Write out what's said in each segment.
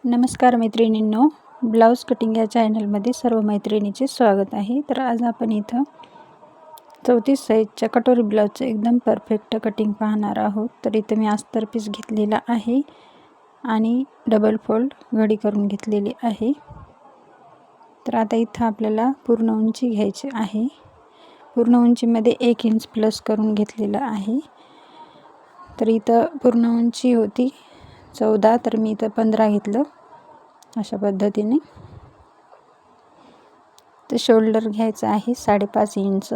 नमस्कार मैत्रिणींनो, blouse cutting या चॅनलमध्ये सर्व मैत्रिणीचे स्वागत आहे. तर आज आपण इथं 34 साईजच्या कटोरी ब्लाऊजचं एकदम परफेक्ट कटिंग पाहणार आहोत. तर इथं मी अस्तर पीस घेतलेला आहे आणि डबल फोल्ड घडी करून घेतलेली आहे. तर आता इथं आपल्याला पूर्ण उंची घ्यायची आहे. पूर्ण उंचीमध्ये 1 इंच प्लस करून घेतलेलं आहे. तर इथं पूर्ण उंची होती 14, तर मी इथं 15 घेतलं अशा पद्धतीने. तर शोल्डर घ्यायचं आहे 5.5 इंच.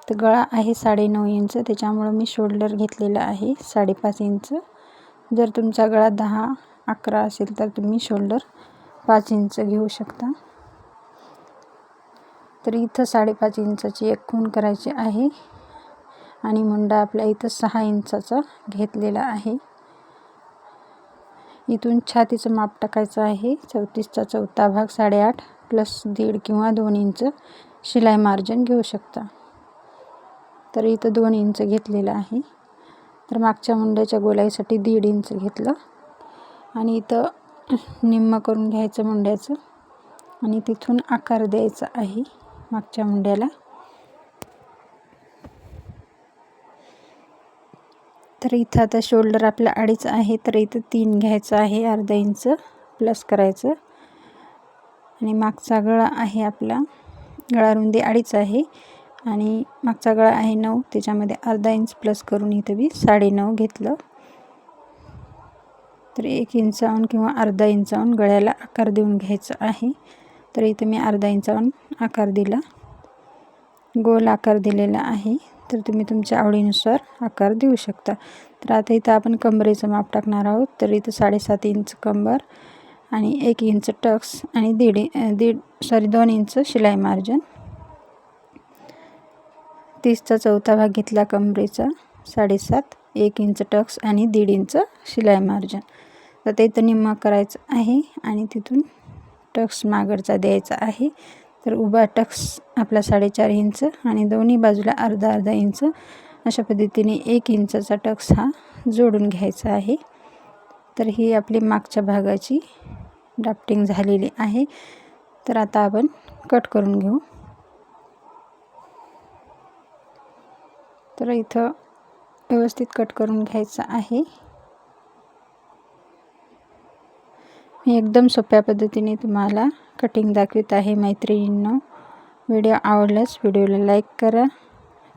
तर गळा आहे 9.5 इंच, त्याच्यामुळे मी शोल्डर घेतलेला आहे 5.5 इंच. जर तुमचा गळा 10-11 असेल तर तुम्ही शोल्डर 5 इंच घेऊ शकता. तर इथं 5.5 इंचाची एक खूण करायची आहे आणि मुंडा आपला इथं 6 इंचाचा घेतलेला आहे. इथून छातीचं माप टाकायचं आहे. 34चा चौथा भाग 8.5 प्लस 1.5 किंवा 2 इंच शिलाई मार्जिन घेऊ शकता. तर इथं 2 इंच घेतलेलं आहे. तर मागच्या मुंड्याच्या गोलाईसाठी 1.5 इंच घेतलं आणि इथं निम्म करून घ्यायचं मुंड्याचं आणि तिथून आकार द्यायचा आहे मागच्या मुंड्याला. तर इथं आता शोल्डर आपला 2.5 आहे, तर इथं 3 घ्यायचं आहे, अर्धा इंच प्लस करायचं. आणि मागचा गळा आहे आपला, गळा रुंदी 2.5 आहे आणि मागचा गळा आहे 9, त्याच्यामध्ये अर्धा इंच प्लस करून इथं मी 9.5 घेतलं. तर 1 इंचावरून किंवा अर्धा इंचावरून गळ्याला आकार देऊन घ्यायचं आहे. तर इथं मी अर्धा इंचावरून आकार दिला, गोल आकार दिलेला आहे. तर तुम्ही तुमच्या आवडीनुसार आकार देऊ शकता. तर आता इथं आपण कंबरेचं माप टाकणार आहोत. तर इथं 7.5 इंच कंबर आणि 1 इंच टक्स आणि 2 इंच शिलाई मार्जिन. 30चा चौथा भाग घेतला कंबरेचा 7.5, 1 इंच टक्स आणि 1.5 इंच शिलाई मार्जिन. तर ते इथं निम्मा करायचं आहे आणि तिथून टक्स मागडचा द्यायचा आहे. तर उभा टक्स आपला 4.5 इंच आणि दोन्ही बाजूला अर्धा इंच अशा पद्धतीने 1 इंचाचा टक्स हा जोडून घ्यायचा आहे. तर ही आपली मागच्या भागाची ड्राफ्टिंग झालेली आहे. तर आता आपण कट करून घेऊ. तर इथं व्यवस्थित कट करून घ्यायचं आहे. मी एकदम सोप्या पद्धतीने तुम्हाला कटिंग दाखवत आहे मैत्रिणींनो. व्हिडिओ आवडल्यास व्हिडिओला लाईक करा.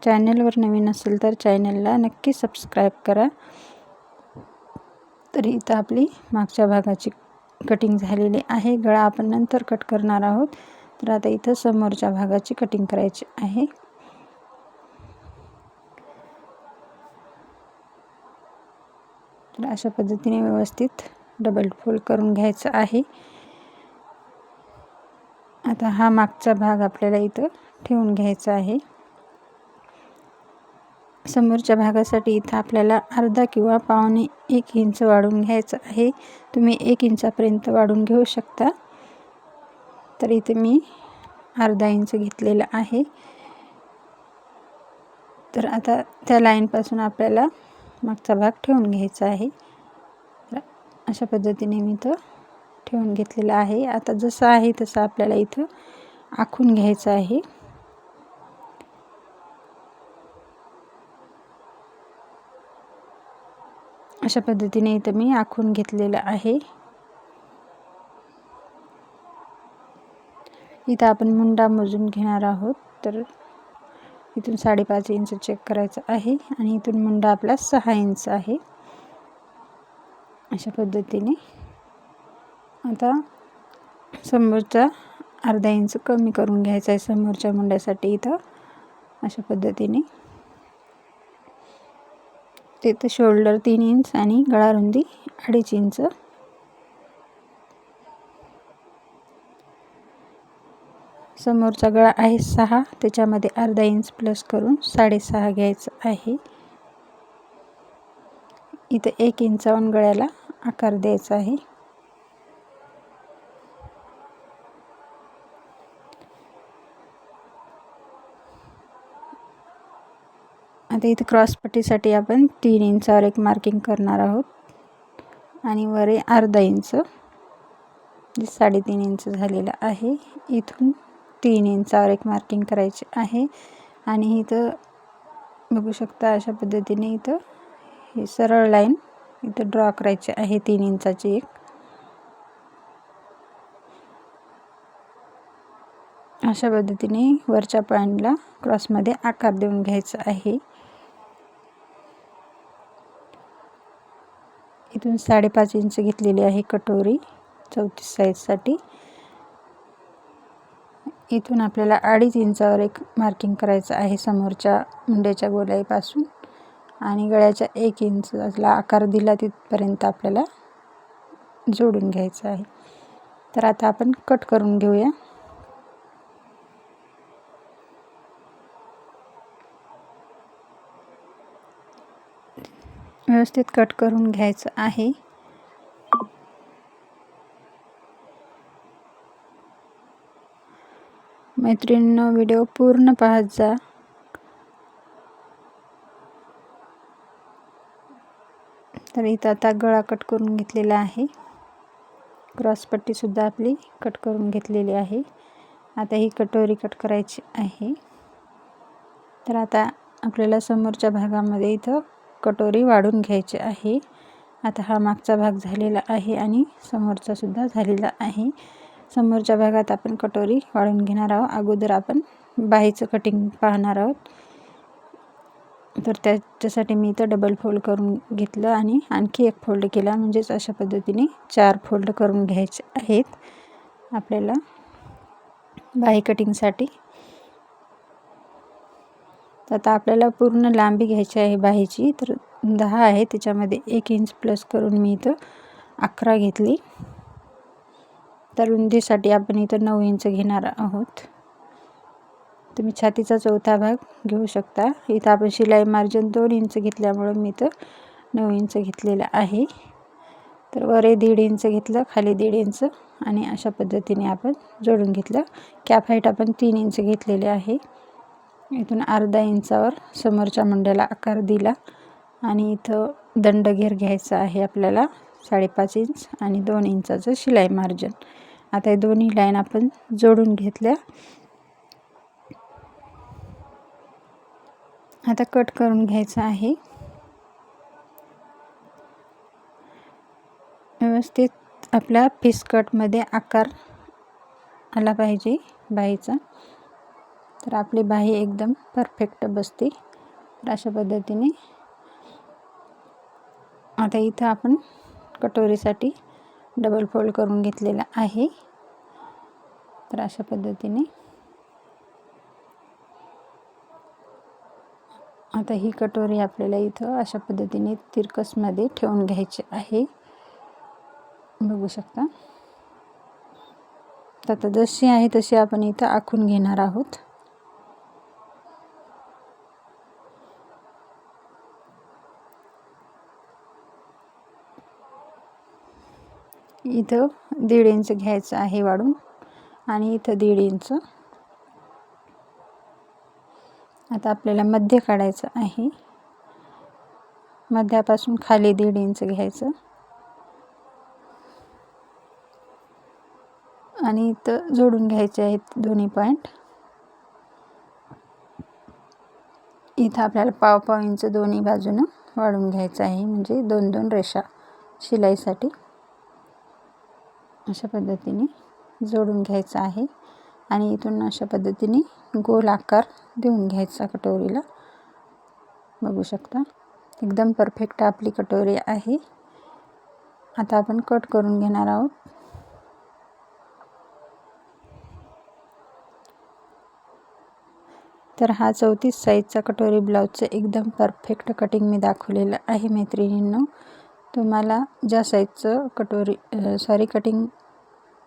चॅनलवर नवीन असेल तर चॅनलला नक्की सबस्क्राईब करा. तर इथं आपली मागच्या भागाची कटिंग झालेली आहे. गळा आपण नंतर कट करणार आहोत. तर आता इथं समोरच्या भागाची कटिंग करायची आहे. तर अशा पद्धतीने व्यवस्थित डबल फोल्ड करून घ्यायचं आहे. आता हा मागचा भाग आपल्याला इथं ठेवून घ्यायचा आहे. समोरच्या भागासाठी इथं आपल्याला अर्धा किंवा पावणे 1 इंच वाढवून घ्यायचं आहे. तुम्ही 1 इंचापर्यंत वाढवून घेऊ शकता. तर इथे मी अर्धा इंच घेतलेला आहे. तर आता त्या लाईनपासून आपल्याला मागचा भाग ठेवून घ्यायचा आहे. तर अशा पद्धतीने मी इथं ठेवून घेतलेला आहे. आता जसं आहे तसं आपल्याला इथं आखून घ्यायचं आहे. अशा पद्धतीने इथं मी आखून घेतलेलं आहे. इथं आपण मुंडा मोजून घेणार आहोत. तर इथून 5.5 इंच चेक करायचं आहे आणि इथून मुंडा आपला 6 इंच आहे. अशा पद्धतीने आता समोरचा अर्धा इंच कमी करून घ्यायचा आहे समोरच्या मुंड्यासाठी इथं. अशा पद्धतीने तिथं शोल्डर 3 इंच आणि गळा रुंदी 2.5 इंच. समोरचा गळा आहे 6, त्याच्यामध्ये अर्धा इंच प्लस करून 6.5 घ्यायचं आहे. इथं 1 इंचावरून गळ्याला आकार द्यायचा आहे. आता इथे क्रॉस पट्टीसाठी आपण 3 इंचावर एक मार्किंग करणार आहोत. आणि वर अर्धा इंच, 3.5 इंच झालेलं आहे. इथून 3 इंचावर एक मार्किंग करायचे आहे आणि इथं बघू शकता अशा पद्धतीने इथं ही सरळ लाईन इथं ड्रॉ करायची आहे 3 इंचाची एक. अशा पद्धतीने वरच्या पॉइंटला क्रॉसमध्ये आकार देऊन घ्यायचा आहे. इथून 5.5 इंच घेतलेली आहे कटोरी 34 साईजसाठी. इथून आपल्याला 2.5 इंचावर एक मार्किंग करायचं आहे समोरच्या मुंड्याच्या गोलाईपासून आणि गळ्याच्या 1 इंचला आकार दिला तिथपर्यंत आपल्याला जोडून घ्यायचं आहे. तर आता आपण कट करून घेऊया. व्यवस्थित कट करून घ्यायचं आहे. मैत्रिणींनो, व्हिडिओ पूर्ण पाहत जा. तर इथं आता गळा कट करून घेतलेला आहे. क्रॉसपट्टी सुद्धा आपली कट करून घेतलेली आहे. आता ही कटोरी कट करायची आहे. तर आता आपल्याला समोरच्या भागामध्ये इथं कटोरी वाढून घ्यायची आहे. आता हा मागचा भाग झालेला आहे आणि समोरचा सुद्धा झालेला आहे. समोरच्या भागात आपण कटोरी वाढून घेणार आहोत. अगोदर आपण बाहीचं कटिंग पाहणार आहोत. तर त्याच्यासाठी मी इथं डबल फोल्ड करून घेतलं आणि आणखी एक फोल्ड केला, म्हणजेच अशा पद्धतीने 4 फोल्ड करून घ्यायचे आहेत आपल्याला बाही कटिंगसाठी. तर आता आपल्याला पूर्ण लांबी घ्यायची आहे बाहीची. तर 10 आहे, त्याच्यामध्ये 1 इंच प्लस करून मी इथं 11 घेतली. तर रुंदीसाठी आपण इथं 9 इंच घेणार आहोत. तुम्ही छातीचा चौथा भाग घेऊ शकता. इथं आपण शिलाई मार्जिन 2 इंच घेतल्यामुळे मी इथं 9 इंच घेतलेलं आहे. तर वर 1.5 इंच घेतलं, खाली 1.5 इंच आणि अशा पद्धतीने आपण जोडून घेतलं. कॅप हाईट आपण 3 इंच घेतलेले आहे. इथून अर्धा इंचावर समोरच्या मुंड्याला आकार दिला आणि इथं दंडघेर घ्यायचा आहे आपल्याला 5.5 इंच आणि 2 इंचाचं शिलाई मार्जिन. आता हे दोन्ही लाईन आपण जोडून घेतल्या. आता कट करून घ्यायचं आहे. व्यवस्थित आपल्या पीस कटमध्ये आकार आला पाहिजे बाहीचा. तर आपली बाही एकदम परफेक्ट बसते. तर अशा पद्धतीने आता इथं आपण कटोरीसाठी डबल फोल्ड करून घेतलेला आहे. तर अशा पद्धतीने आता ही कटोरी आपल्याला इथं अशा पद्धतीने तिरकसमध्ये ठेवून घ्यायची आहे. बघू शकता. तर आता जशी आहे तशी आपण इथं आखून घेणार आहोत. इथं 1.5 इंच घ्यायचं आहे वाढून आणि इथं 1.5 इंच. आता आपल्याला मध्य काढायचं आहे. मध्यापासून खाली 1.5 इंच घ्यायचं आणि इथं जोडून घ्यायचे आहेत दोन्ही पॉईंट. इथं आपल्याला 1.5 इंच दोन्ही बाजूनं वाढून घ्यायचं आहे, म्हणजे 2-2 रेषा शिलाईसाठी अशा पद्धतीने जोडून घ्यायचं आहे. आणि इथून अशा पद्धतीने गोल आकार देऊन घ्यायचा कटोरीला. बघू शकता एकदम परफेक्ट आपली कटोरी आहे. आता आपण कट करून घेणार आहोत. तर हा 34 साईजचा कटोरी ब्लाऊजचं एकदम परफेक्ट कटिंग मी दाखवलेलं आहे मैत्रिणींनो. तुम्हाला ज्या साईजचं कटिंग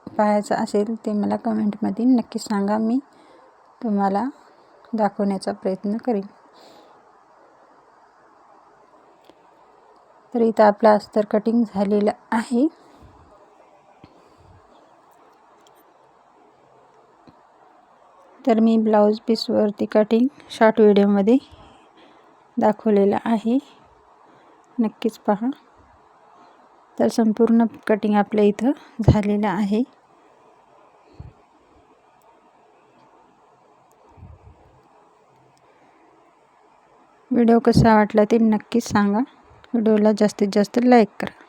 पाहायचं असेल ते मला कमेंटमध्ये नक्की सांगा. मी तुम्हाला दाखवण्याचा प्रयत्न करेन. तर इथं आपलं अस्तर कटिंग झालेलं आहे. तर मी ब्लाऊज पीसवरती कटिंग शॉर्ट व्हिडिओमध्ये दाखवलेलं आहे, नक्कीच पहा. तर संपूर्ण कटिंग आपल्या इथं झालेलं आहे. व्हिडिओ कसा वाटला ते नक्कीच सांगा. व्हिडिओला जास्तीत जास्त लाईक करा.